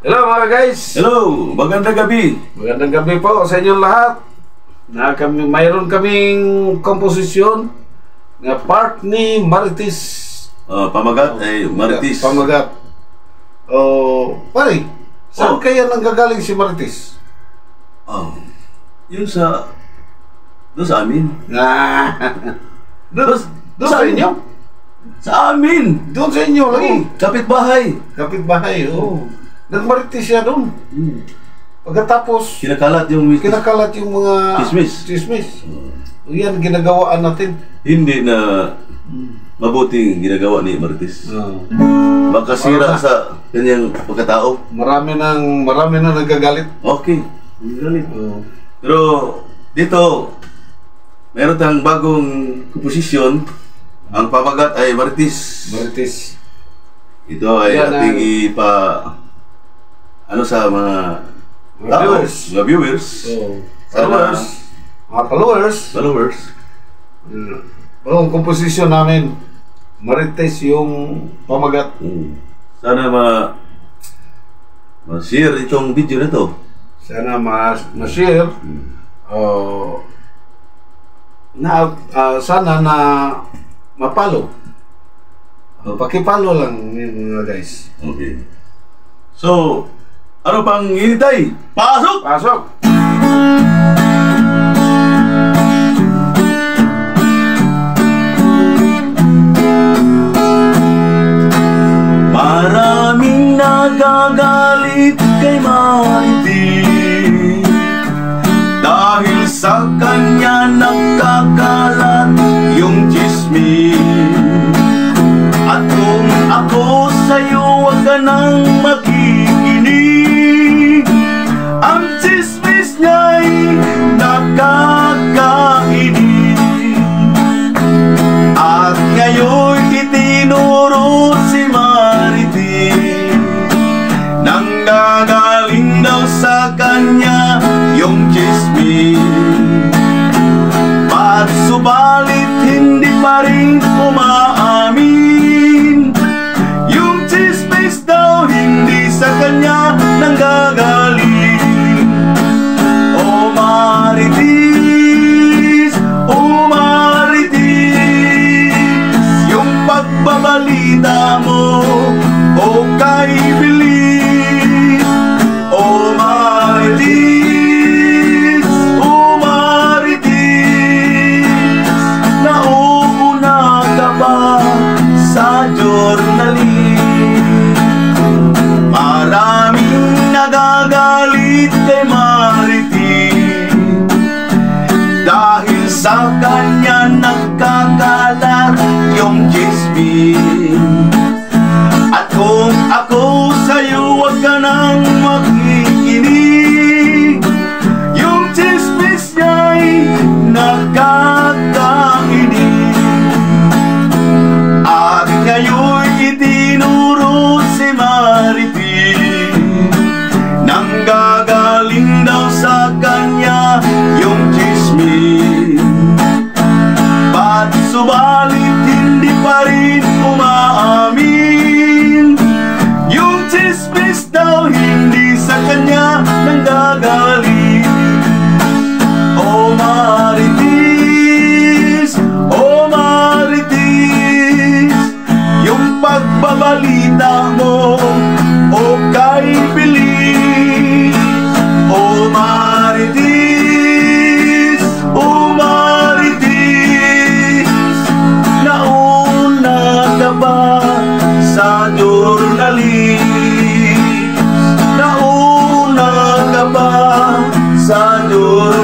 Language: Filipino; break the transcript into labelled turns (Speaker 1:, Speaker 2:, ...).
Speaker 1: Hello mga guys!
Speaker 2: Hello! Magandang gabi!
Speaker 1: Magandang gabi po sa inyong lahat. Mayroon kaming komposisyon na part ni Marites.
Speaker 2: Pamagat ay Marites.
Speaker 1: Pamagat. Pare, saan kaya nanggagaling si Marites?
Speaker 2: Yung doon sa amin.
Speaker 1: Doon sa inyo?
Speaker 2: Sa amin!
Speaker 1: Doon sa inyo lagi.
Speaker 2: Kapitbahay.
Speaker 1: Kapitbahay, oo. Nagmarites siya doon. Pagkatapos,
Speaker 2: Kinakalat yung
Speaker 1: mga chismis. Yan, ginagawaan natin.
Speaker 2: Hindi na mabuting ginagawa ni Marites. Makasira sa kanyang pagkatao.
Speaker 1: Marami na nagagalit.
Speaker 2: Okay. Galit. Pero dito, meron tayong bagong komposisyon. Ang pamagat ay Marites.
Speaker 1: Marites.
Speaker 2: Ito ay
Speaker 1: Yan
Speaker 2: ating sa mga viewers. Followers.
Speaker 1: Ang komposisyon namin, Marites yung pamagat.
Speaker 2: Sana ma-share itong video na to.
Speaker 1: Sana ma-share. Sana na mapalo. Pakipalo lang mga guys.
Speaker 2: Okay. So, ano pang hinintay? Pasok!
Speaker 1: Pasok!
Speaker 2: Maraming nagagalit kay Marites dahil sa kanya nagkakalat yung chismis. At kung ako sa'yo, wag ka nang makikinig. Ang chismis niya'y nakakainis. At ngayon itinuro si Marites, nanggagaling daw sa kanya yung chismis. At subalit hindi pa rin umaamin. Yung chismis daw hindi sa kanya nanggagaling. Oh Marites, yung pagbabalita mo o kay bilis. Oh Marites, nauuna ka ba sa journalist? Maraming nagagalit kay Marites dahil sa kanya nagkakalat yung chismis. At kung ako sa'yo, wag ka nang makikinig. Yung chismis niya'y nakakainis. At ngayon itinuro si Marites, nanggagaling daw sa kanya yung chismis. Ba't subalit hindi pa rin umaamin? Yung chismis daw hindi sa kanya nanggagaling. Oh Marites, yung pagbabalita mo o kay bilis. Oh Marites, nauna ka ba sa journalist? Nauna ka ba sa journalist?